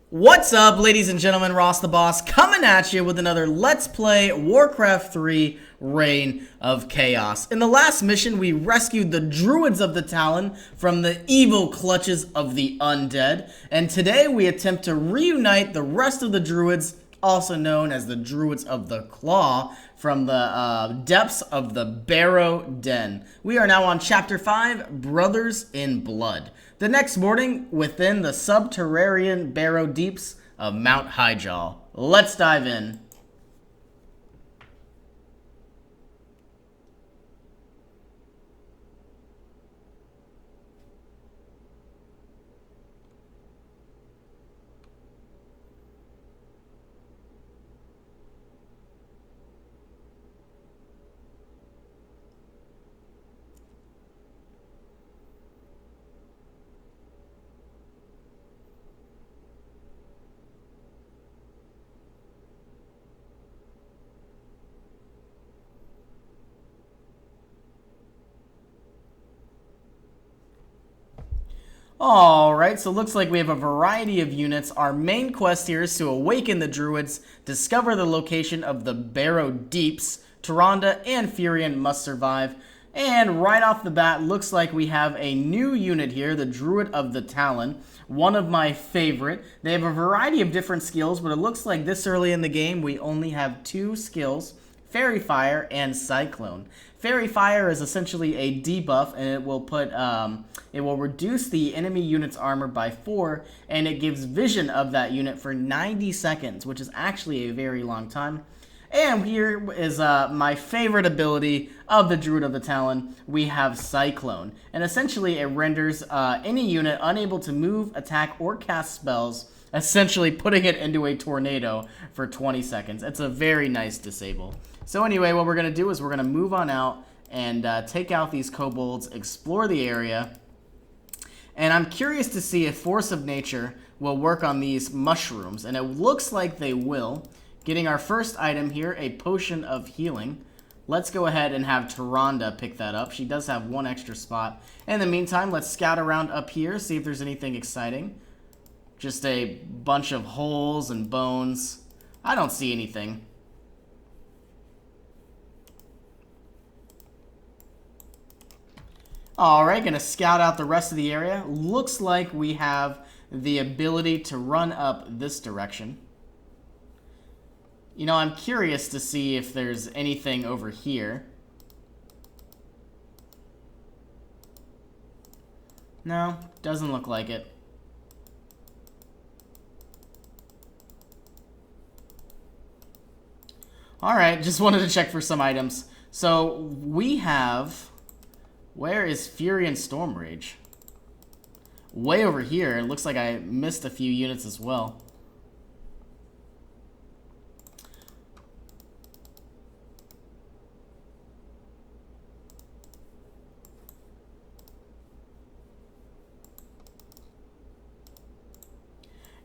What's up, ladies and gentlemen? Ross the Boss coming at you with another Let's Play Warcraft 3 Reign of Chaos. In the last mission, we rescued the Druids of the Talon from the evil clutches of the undead, and today we attempt to reunite the rest of the Druids, also known as the Druids of the Claw, from the depths of the Barrow Den. We are now on Chapter 5, Brothers in Blood. The next morning, within the subterranean Barrow Deeps of Mount Highjaw. Let's dive in. Alright, so it looks like we have a variety of units. Our main quest here is to awaken the Druids, discover the location of the Barrow Deeps. Tyrande and Furion must survive. And right off the bat, looks like we have a new unit here, the Druid of the Talon. One of my favorite. They have a variety of different skills, but it looks like this early in the game we only have two skills. Fairy Fire and Cyclone. Fairy Fire is essentially a debuff, and it will reduce the enemy unit's armor by 4, and it gives vision of that unit for 90 seconds, which is actually a very long time. And here is my favorite ability of the Druid of the Talon. We have Cyclone, and essentially it renders any unit unable to move, attack, or cast spells, essentially putting it into a tornado for 20 seconds. It's a very nice disable. So anyway, what we're going to do is we're going to move on out and take out these kobolds, explore the area. And I'm curious to see if Force of Nature will work on these mushrooms. And it looks like they will. Getting our first item here, a Potion of Healing. Let's go ahead and have Tyrande pick that up. She does have one extra spot. In the meantime, let's scout around up here, see if there's anything exciting. Just a bunch of holes and bones. I don't see anything. Alright, gonna scout out the rest of the area. Looks like we have the ability to run up this direction. You know, I'm curious to see if there's anything over here. No, doesn't look like it. Alright, just wanted to check for some items. So, we have... Where is Fury and Stormrage? Way over here. It looks like I missed a few units as well.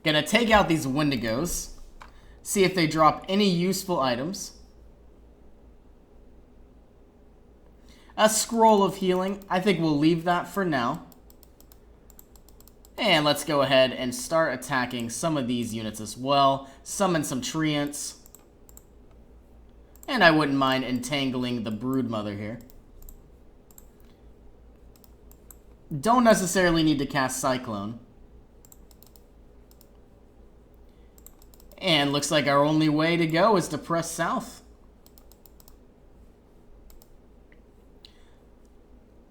Gonna take out these Wendigos. See if they drop any useful items. A Scroll of Healing. I think we'll leave that for now. And let's go ahead and start attacking some of these units as well. Summon some Treants. And I wouldn't mind entangling the Broodmother here. Don't necessarily need to cast Cyclone. And looks like our only way to go is to press south.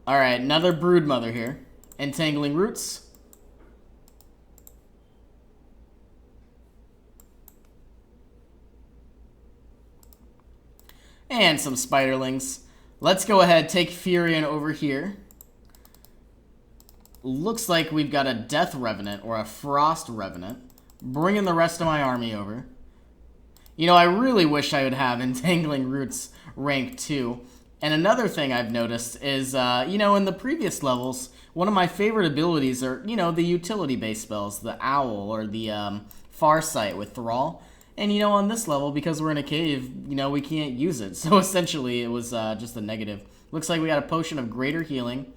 Alright, another Broodmother here. Entangling Roots. And some Spiderlings. Let's go ahead, take Furion over here. Looks like we've got a Death Revenant or a Frost Revenant. Bringing the rest of my army over. You know, I really wish I would have Entangling Roots rank 2. And another thing I've noticed is, you know, in the previous levels, one of my favorite abilities are, you know, the utility-based spells, the Owl or the Farsight with Thrall. And, you know, on this level, because we're in a cave, you know, we can't use it. So essentially, it was just a negative. Looks like we got a Potion of Greater Healing.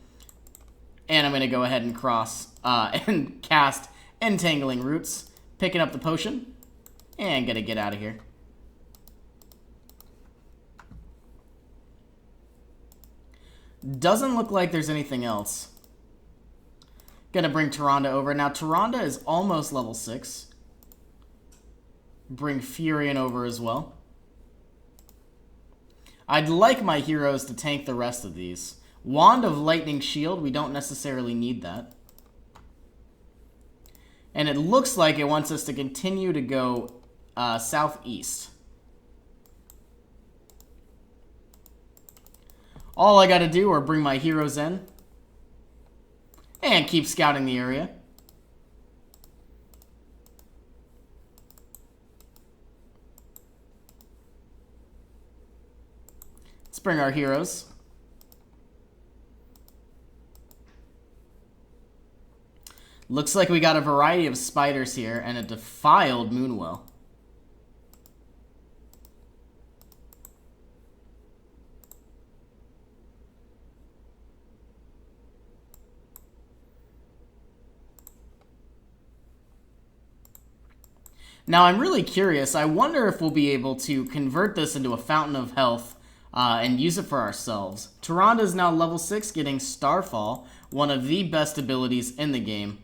And I'm going to go ahead and cross and cast Entangling Roots. Picking up the potion. And gonna get out of here. Doesn't look like there's anything else. Gonna bring Tyrande over. Now, Tyrande is almost level 6. Bring Furion over as well. I'd like my heroes to tank the rest of these. Wand of Lightning Shield, we don't necessarily need that. And it looks like it wants us to continue to go southeast. All I gotta do are bring my heroes in. And keep scouting the area. Let's bring our heroes. Looks like we got a variety of spiders here and a defiled Moonwell. Now, I'm really curious. I wonder if we'll be able to convert this into a Fountain of Health and use it for ourselves. Tyrande is now level 6, getting Starfall, one of the best abilities in the game.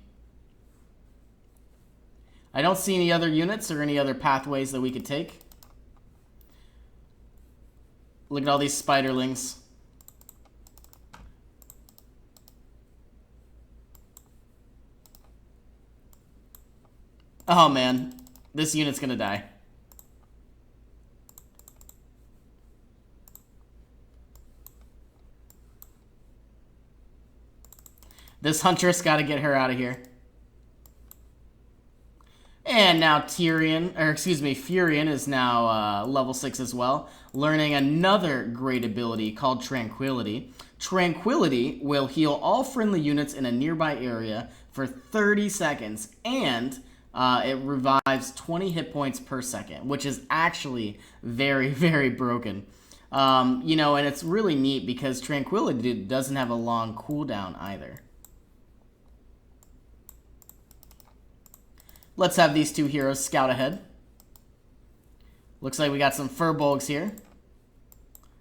I don't see any other units or any other pathways that we could take. Look at all these spiderlings. Oh man, this unit's gonna die. This Huntress gotta get her out of here. And now Furion is now level 6 as well, learning another great ability called Tranquility. Tranquility will heal all friendly units in a nearby area for 30 seconds, and it revives 20 hit points per second, which is actually very, very broken. You know, and it's really neat because Tranquility doesn't have a long cooldown either. Let's have these two heroes scout ahead. Looks like we got some Furbolgs here.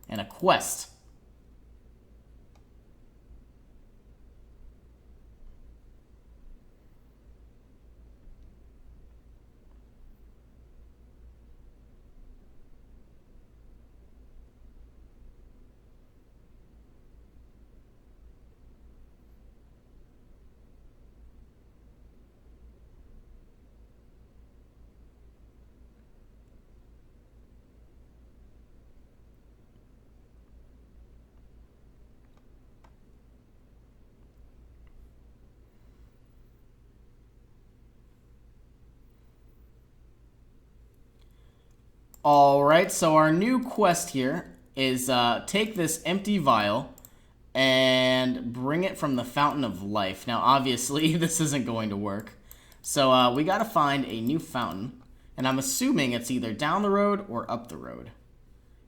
And a quest. Alright, so our new quest here is take this empty vial and bring it from the Fountain of Life. Now, obviously, this isn't going to work. So we gotta find a new fountain, and I'm assuming it's either down the road or up the road.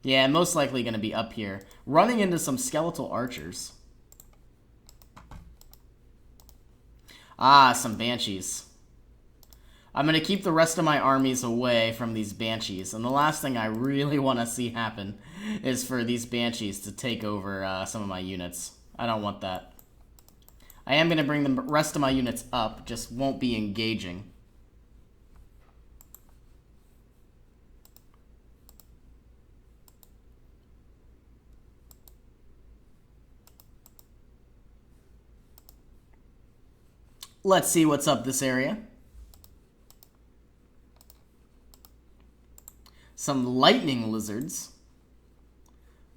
Yeah, most likely gonna be up here. Running into some skeletal archers. Ah, some banshees. I'm going to keep the rest of my armies away from these banshees. And the last thing I really want to see happen is for these banshees to take over some of my units. I don't want that. I am going to bring the rest of my units up, just won't be engaging. Let's see what's up this area. Some lightning lizards.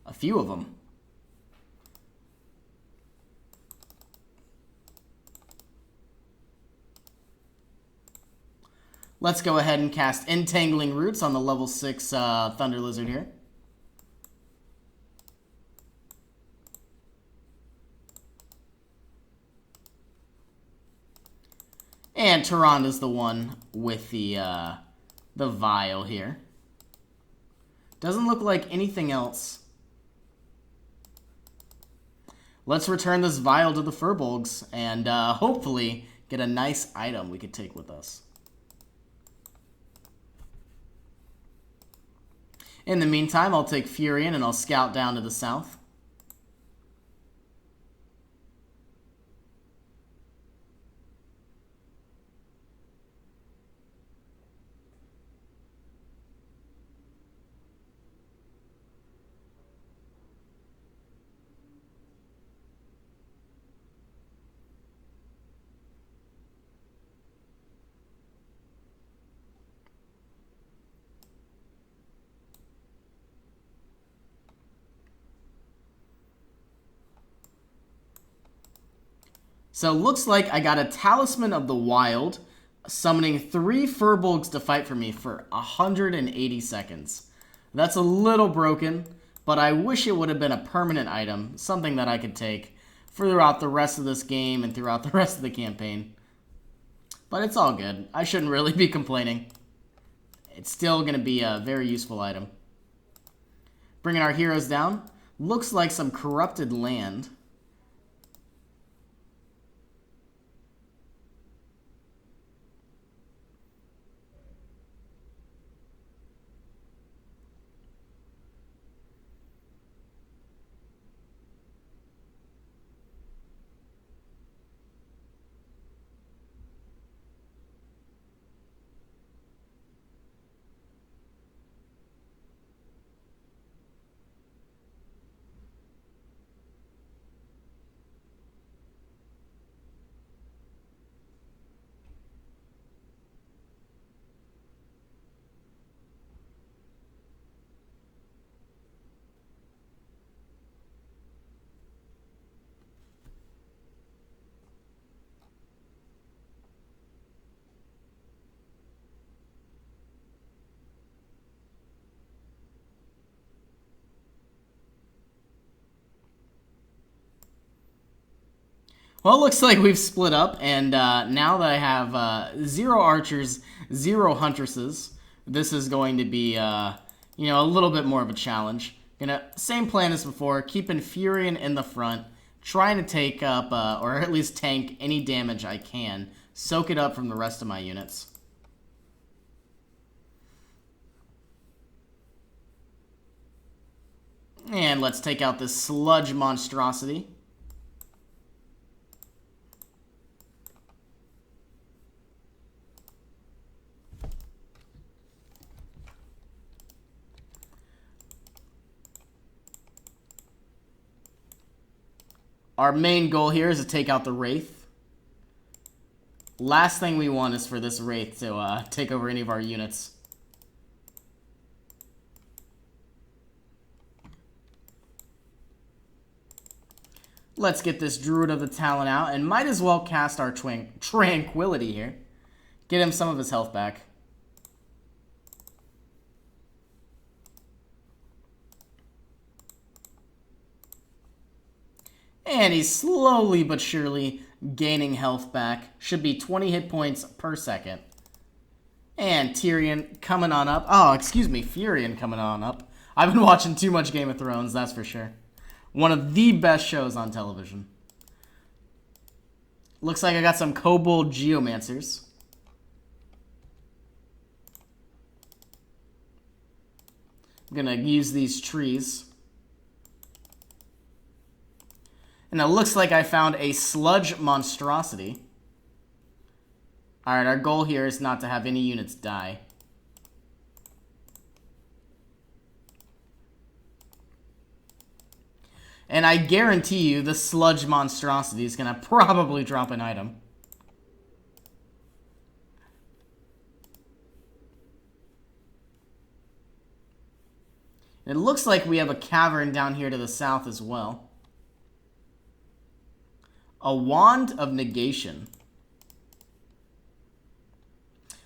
A few of them. Let's go ahead and cast Entangling Roots on the level 6 Thunder Lizard here. And Tyrande is the one with the vial here. Doesn't look like anything else. Let's return this vial to the Furbolgs and hopefully get a nice item we could take with us. In the meantime, I'll take Furion and I'll scout down to the south. So it looks like I got a Talisman of the Wild, summoning 3 Furbolgs to fight for me for 180 seconds. That's a little broken, but I wish it would have been a permanent item, something that I could take throughout the rest of this game and throughout the rest of the campaign. But it's all good. I shouldn't really be complaining. It's still going to be a very useful item. Bringing our heroes down. Looks like some corrupted land. Well, it looks like we've split up, and now that I have 0 archers, 0 huntresses, this is going to be, a little bit more of a challenge. Same plan as before, keeping Furion in the front, trying to take up, or at least tank any damage I can, soak it up from the rest of my units. And let's take out this sludge monstrosity. Our main goal here is to take out the Wraith. Last thing we want is for this Wraith to take over any of our units. Let's get this Druid of the Talon out, and might as well cast our Tranquility here. Get him some of his health back. And he's slowly but surely gaining health back. Should be 20 hit points per second. And Tyrion coming on up. Oh, excuse me, Furion coming on up. I've been watching too much Game of Thrones, that's for sure. One of the best shows on television. Looks like I got some Kobold Geomancers. I'm gonna use these trees. And it looks like I found a sludge monstrosity. Alright, our goal here is not to have any units die. And I guarantee you the sludge monstrosity is going to probably drop an item. It looks like we have a cavern down here to the south as well. A Wand of Negation.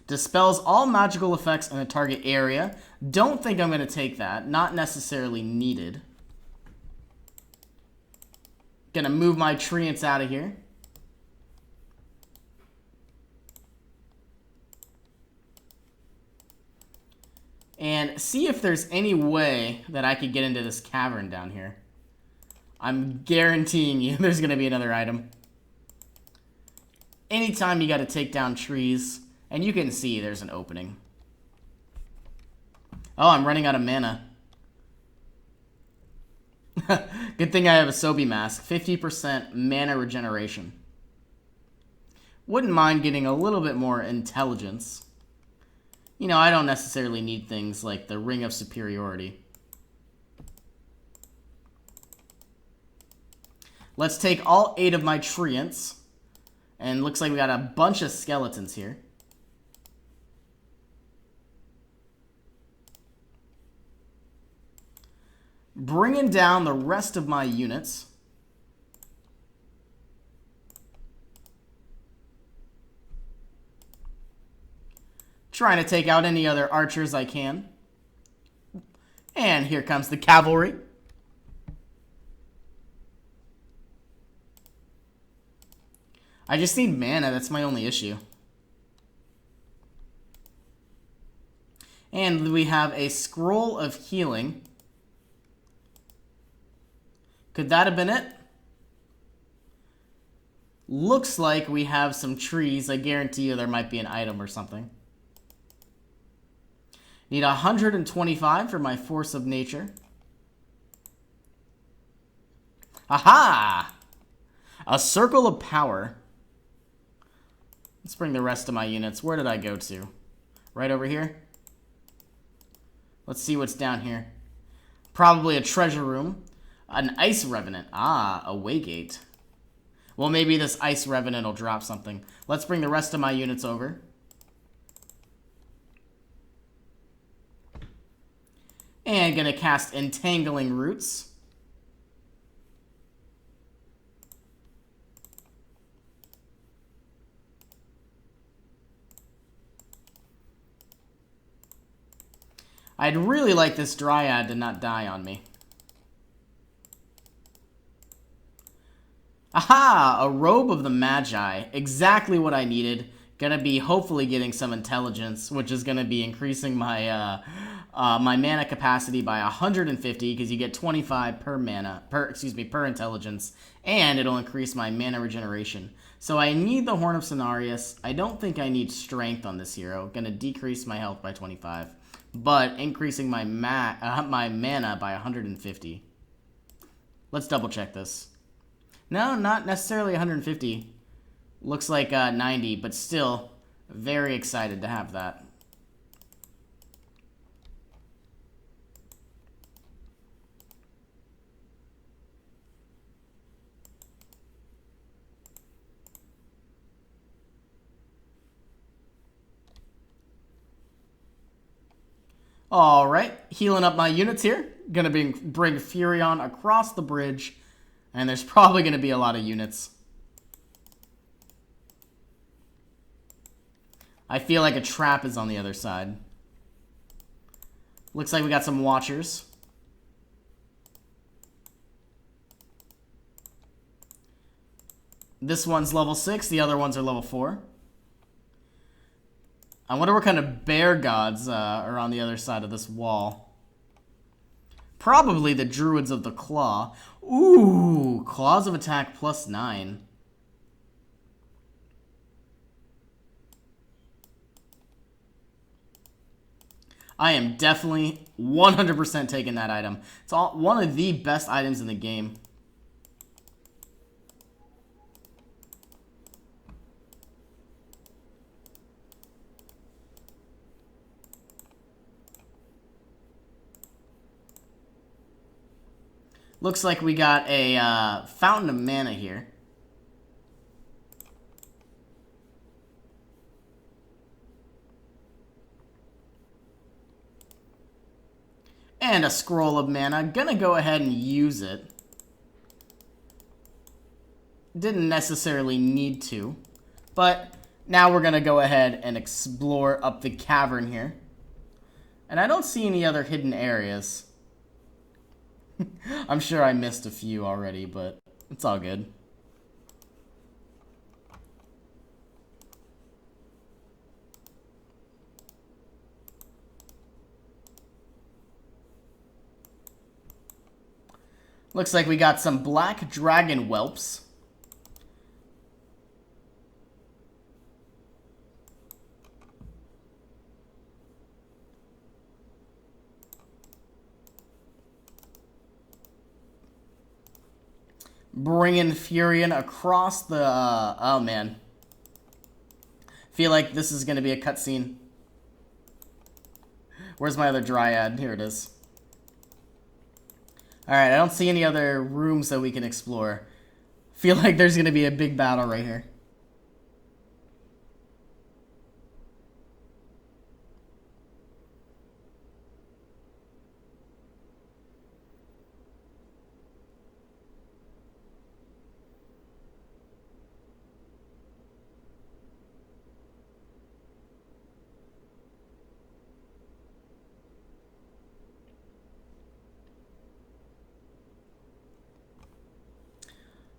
Dispels all magical effects in a target area. Don't think I'm going to take that. Not necessarily needed. Gonna move my treants out of here. And see if there's any way that I could get into this cavern down here. I'm guaranteeing you there's going to be another item. Anytime you got to take down trees, and you can see there's an opening. Oh, I'm running out of mana. Good thing I have a Sobi mask. 50% mana regeneration. Wouldn't mind getting a little bit more intelligence. You know, I don't necessarily need things like the Ring of Superiority. Let's take all 8 of my treants. And looks like we got a bunch of skeletons here. Bringing down the rest of my units. Trying to take out any other archers I can. And here comes the cavalry. I just need mana, that's my only issue. And we have a scroll of healing. Could that have been it? Looks like we have some trees. I guarantee you there might be an item or something. Need 125 for my Force of Nature. Aha! A Circle of Power. Let's bring the rest of my units. Where did I go to? Right over here? Let's see what's down here. Probably a treasure room. An Ice Revenant. Ah, a Waygate. Well, maybe this Ice Revenant will drop something. Let's bring the rest of my units over. And gonna cast Entangling Roots. I'd really like this Dryad to not die on me. Aha! A Robe of the Magi. Exactly what I needed. Gonna be hopefully getting some intelligence, which is gonna be increasing my my mana capacity by 150 because you get 25 per intelligence, and it'll increase my mana regeneration. So I need the Horn of Cenarius. I don't think I need strength on this hero. Gonna decrease my health by 25, but increasing my my mana by 150. Let's double check this. No, not necessarily 150. Looks like 90, but still very excited to have that. Alright, healing up my units here. Gonna bring Furion across the bridge. And there's probably gonna be a lot of units. I feel like a trap is on the other side. Looks like we got some Watchers. This one's level 6, the other ones are level 4. I wonder what kind of bear gods are on the other side of this wall. Probably the Druids of the Claw. Ooh, Claws of Attack plus 9. I am definitely 100% taking that item. It's one of the best items in the game. Looks like we got a Fountain of Mana here. And a Scroll of Mana. Gonna go ahead and use it. Didn't necessarily need to. But now we're gonna go ahead and explore up the cavern here. And I don't see any other hidden areas. I'm sure I missed a few already, but it's all good. Looks like we got some black dragon whelps. bringing Furion across the... oh, man. Feel like this is going to be a cutscene. Where's my other Dryad? Here it is. Alright, I don't see any other rooms that we can explore. Feel like there's going to be a big battle right here.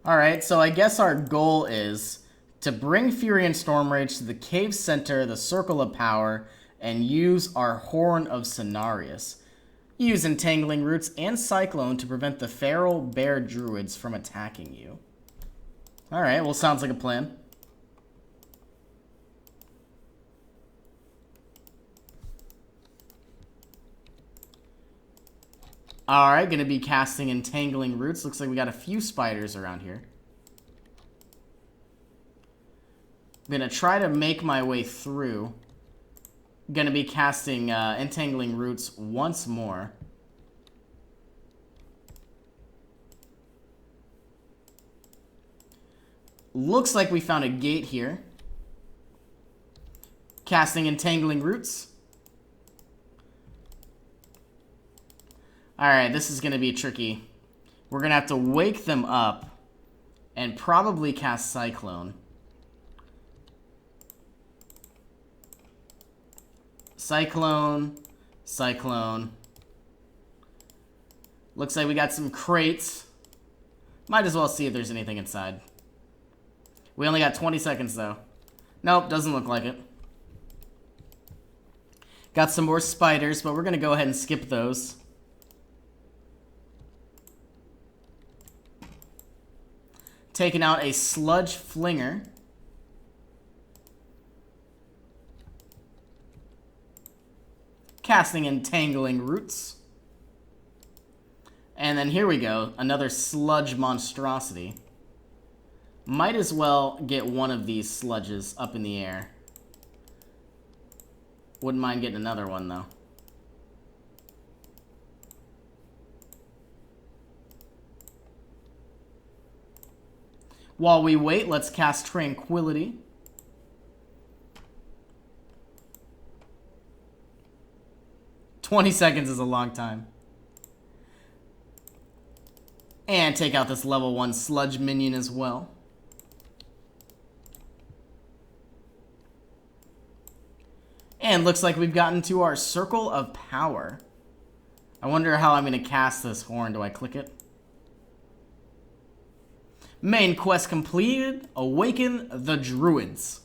Alright, so I guess our goal is to bring Fury and Stormrage to the cave center, the Circle of Power, and use our Horn of Cenarius. Use Entangling Roots and Cyclone to prevent the feral bear druids from attacking you. Alright, well, sounds like a plan. Alright, gonna be casting Entangling Roots. Looks like we got a few spiders around here. I'm gonna try to make my way through. Gonna be casting Entangling Roots once more. Looks like we found a gate here. Casting Entangling Roots. Alright, this is going to be tricky. We're going to have to wake them up and probably cast Cyclone. Cyclone. Cyclone. Looks like we got some crates. Might as well see if there's anything inside. We only got 20 seconds, though. Nope, doesn't look like it. Got some more spiders, but we're going to go ahead and skip those. Taking out a Sludge Flinger. Casting Entangling Roots. And then here we go. Another Sludge Monstrosity. Might as well get one of these sludges up in the air. Wouldn't mind getting another one, though. While we wait, let's cast Tranquility. "20 seconds is a long time. And take out this level 1 Sludge minion as well. And looks like we've gotten to our Circle of Power. I wonder how I'm going to cast this horn. Do I click it? Main quest completed. Awaken the Druids.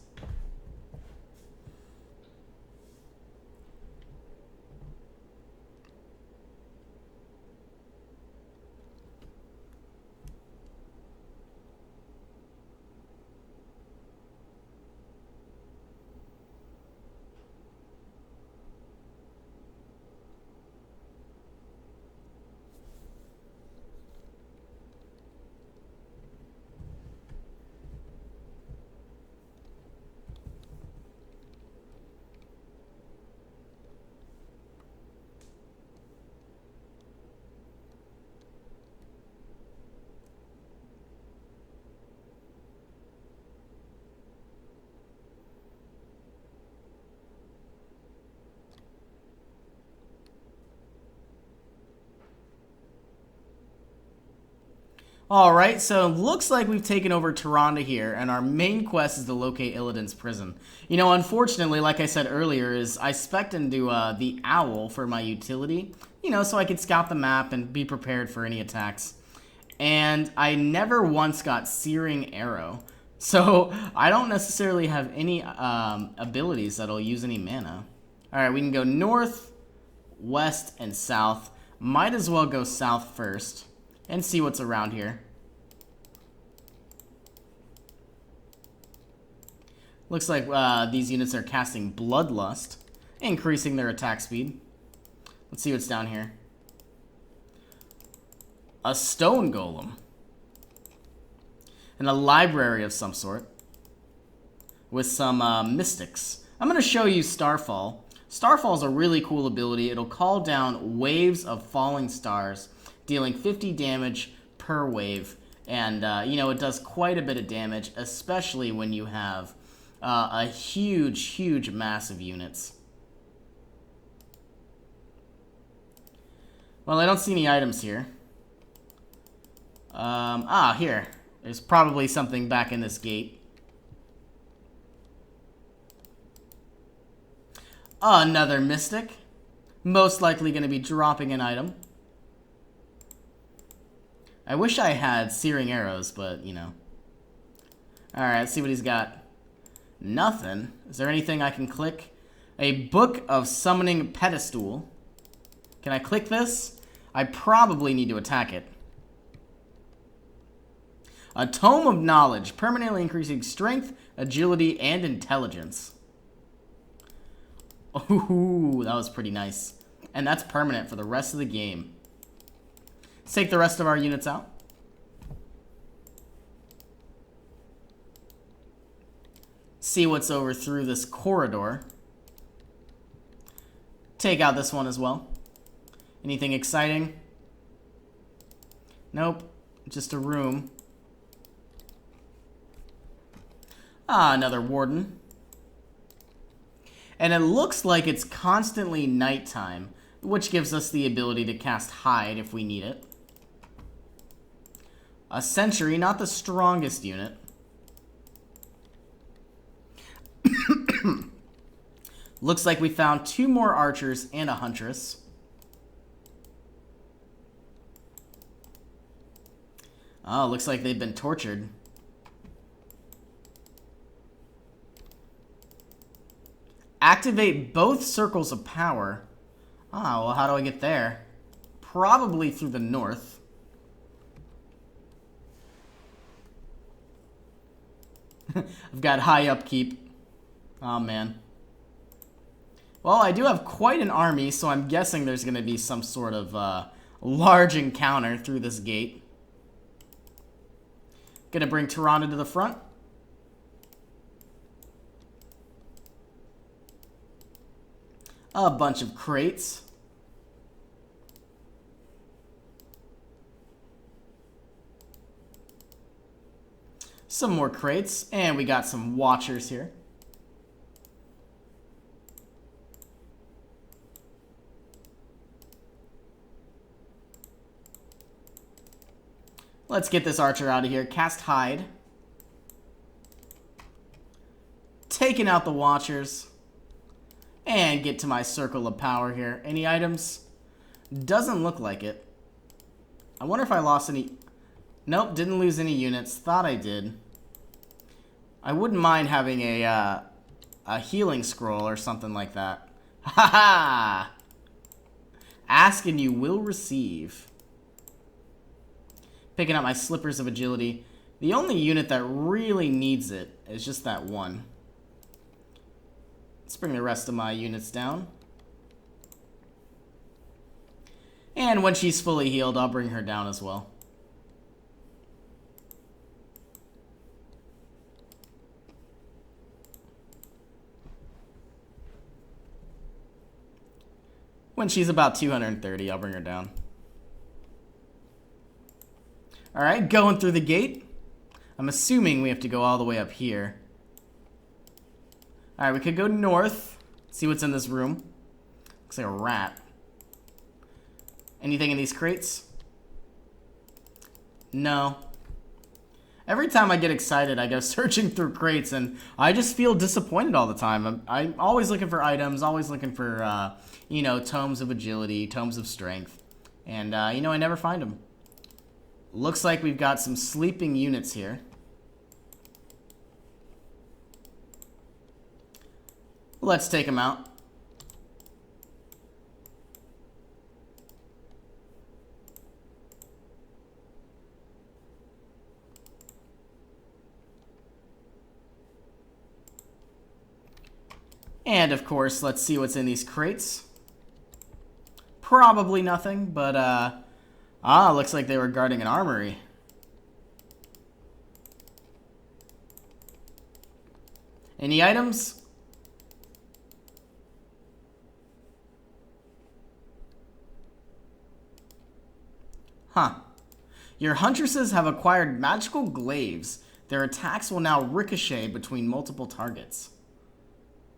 Alright, so looks like we've taken over Tyrande here, and our main quest is to locate Illidan's prison. You know, unfortunately, like I said earlier, is I spec'd into the Owl for my utility, you know, so I could scout the map and be prepared for any attacks. And I never once got Searing Arrow, so I don't necessarily have any abilities that'll use any mana. Alright, we can go north, west, and south. Might as well go south first. And see what's around here. Looks like these units are casting Bloodlust, increasing their attack speed. Let's see what's down here. A Stone Golem. And a library of some sort. With some mystics. I'm going to show you Starfall. Starfall is a really cool ability. It'll call down waves of falling stars, dealing 50 damage per wave. And, you know, it does quite a bit of damage, especially when you have a huge mass of units. Well, I don't see any items here. Here. There's probably something back in this gate. Another mystic. Most likely going to be dropping an item. I wish I had searing arrows, but, you know. Alright, let's see what he's got. Nothing. Is there anything I can click? A book of summoning pedestal. Can I click this? I probably need to attack it. A tome of knowledge, permanently increasing strength, agility, and intelligence. Ooh, that was pretty nice. And that's permanent for the rest of the game. Let's take the rest of our units out. See what's over through this corridor. Take out this one as well. Anything exciting? Nope. Just a room. Another warden. And it looks like it's constantly nighttime, which gives us the ability to cast hide if we need it. A sentry, not the strongest unit. Looks like we found 2 more archers and a huntress. Oh, looks like they've been tortured. Activate both circles of power. Ah, well, how do I get there? Probably through the north. I've got high upkeep. Oh, man. Well, I do have quite an army, so I'm guessing there's going to be some sort of large encounter through this gate. Gonna bring Tyrande to the front. A bunch of crates. Some more crates, and we got some watchers here. Let's get this archer out of here. Cast hide. Taking out the watchers. And get to my circle of power here. Any items? Doesn't look like it. I wonder if I lost any... Nope, didn't lose any units. Thought I did. I wouldn't mind having a healing scroll or something like that. Ha ha! Ask and you will receive. Picking up my slippers of agility. The only unit that really needs it is just that one. Let's bring the rest of my units down. And when she's fully healed, I'll bring her down as well. When she's about 230, I'll bring her down. Alright, going through the gate. I'm assuming we have to go all the way up here. Alright, we could go north. See what's in this room. Looks like a rat. Anything in these crates? No. Every time I get excited, I go searching through crates, and I just feel disappointed all the time. I'm always looking for items, always looking for, you know, tomes of agility, tomes of strength. And, you know, I never find them. Looks like we've got some sleeping units here. Let's take them out. And, of course, let's see what's in these crates. Probably nothing, but, looks like they were guarding an armory. Any items? Huh. Your huntresses have acquired magical glaives. Their attacks will now ricochet between multiple targets.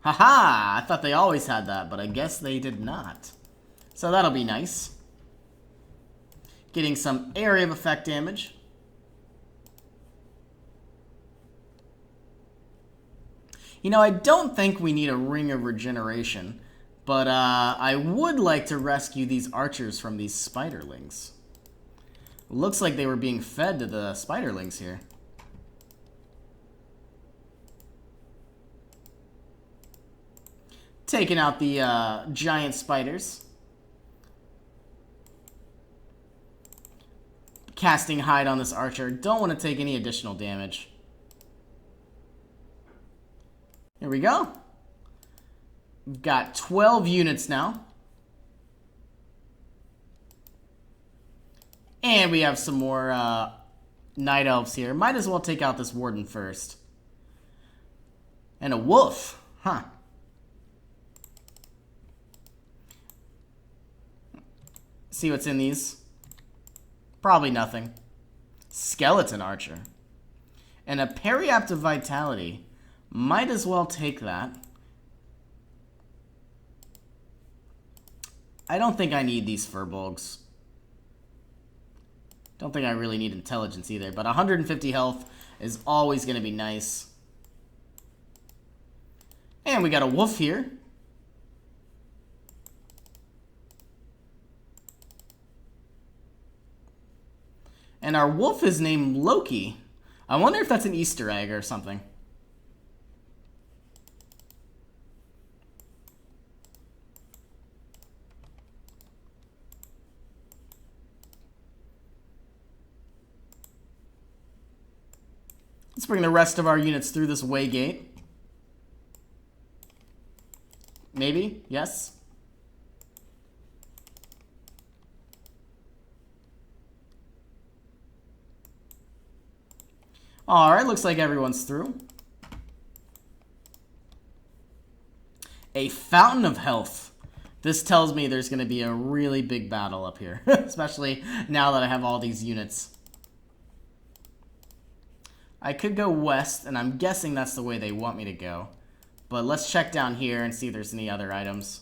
Haha! I thought they always had that, but I guess they did not. So that'll be nice. Getting some area of effect damage. You know, I don't think we need a Ring of Regeneration, but I would like to rescue these archers from these spiderlings. Looks like they were being fed to the spiderlings here. Taking out the giant spiders. Casting Hide on this archer. Don't want to take any additional damage. Here we go. We've got 12 units now. And we have some more night elves here. Might as well take out this warden first. And a wolf. Huh. See what's in these. Probably nothing. Skeleton archer. And a periaptive vitality. Might as well take that. I don't think I need these furbolgs. Don't think I really need intelligence either, but 150 health is always going to be nice. And we got a wolf here. And our wolf is named Loki. I wonder if that's an Easter egg or something. Let's bring the rest of our units through this way gate. Maybe? Yes? Alright, looks like everyone's through. A Fountain of Health. This tells me there's going to be a really big battle up here. Especially now that I have all these units. I could go west, and I'm guessing that's the way they want me to go. But let's check down here and see if there's any other items.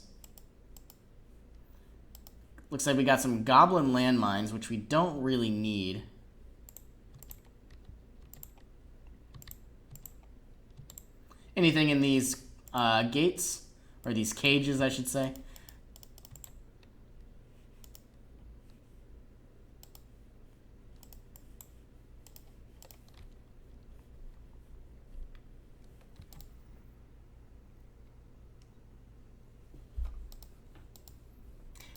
Looks like we got some goblin landmines, which we don't really need. Anything in these gates? Or these cages, I should say.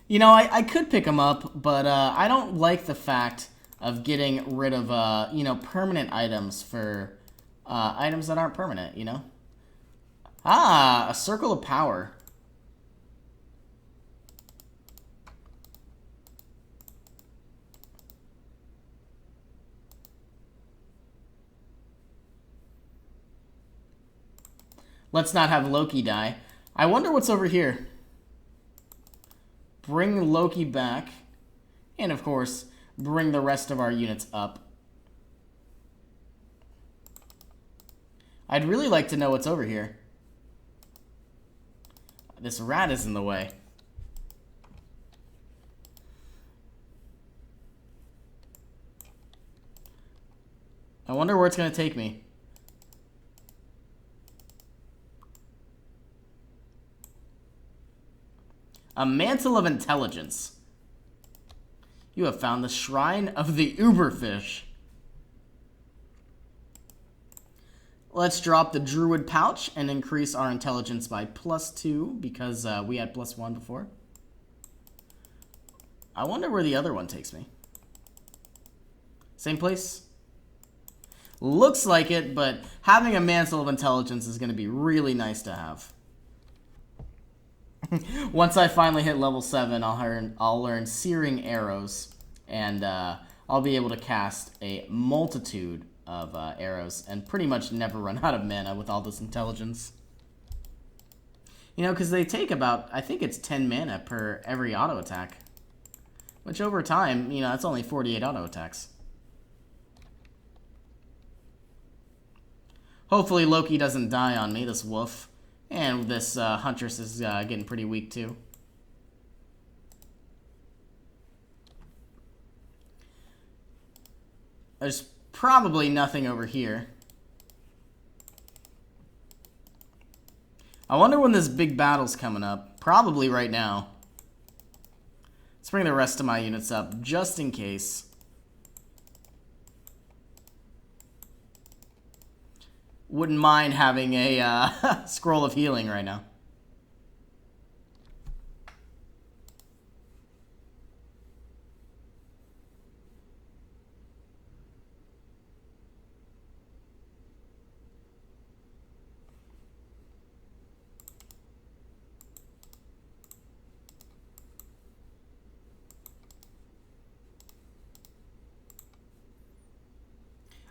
You know, I could pick them up, but I don't like the fact of getting rid of, you know, permanent items for items that aren't permanent, you know? Ah, a Circle of Power. Let's not have Loki die. I wonder what's over here. Bring Loki back. And, of course, bring the rest of our units up. I'd really like to know what's over here. This rat is in the way. I wonder where it's going to take me. A Mantle of Intelligence. You have found the Shrine of the Uberfish. Let's drop the Druid Pouch and increase our intelligence by +2 because we had +1 before. I wonder where the other one takes me. Same place? Looks like it, but having a Mantle of Intelligence is going to be really nice to have. Once I finally hit level 7, I'll learn Searing Arrows, and I'll be able to cast a multitude of arrows and pretty much never run out of mana with all this intelligence. You know, because they take about, I think it's 10 mana per every auto attack. Which over time, you know, that's only 48 auto attacks. Hopefully Loki doesn't die on me, this wolf. And this Huntress is getting pretty weak too. There's probably nothing over here. I wonder when this big battle's coming up. Probably right now. Let's bring the rest of my units up, just in case. Wouldn't mind having a scroll of healing right now.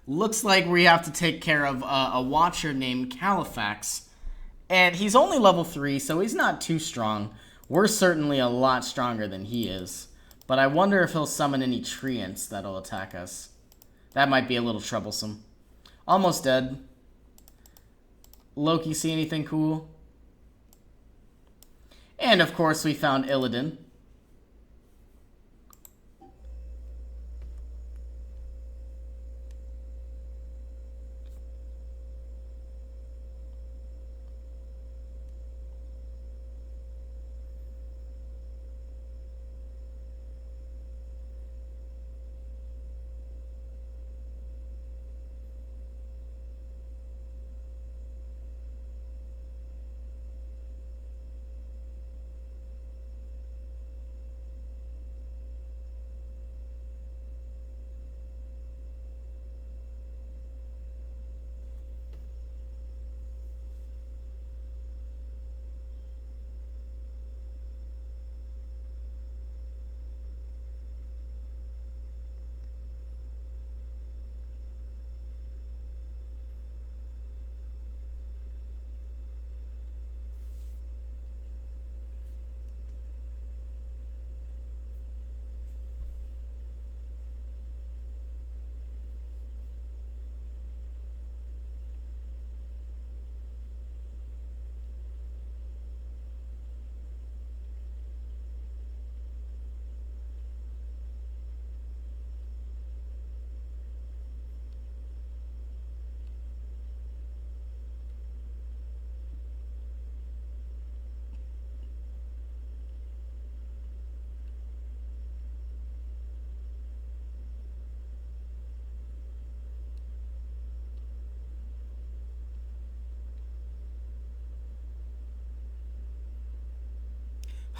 Looks like we have to take care of a watcher named Califax. And he's only level 3, so he's not too strong. We're certainly a lot stronger than he is. But I wonder if he'll summon any treants that'll attack us. That might be a little troublesome. Almost dead. Loki, see anything cool? And of course we found Illidan.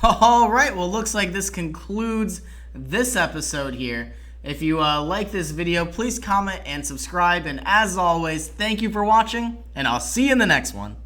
Alright, well, looks like this concludes this episode here. If you like this video, please comment and subscribe. And as always, thank you for watching, and I'll see you in the next one.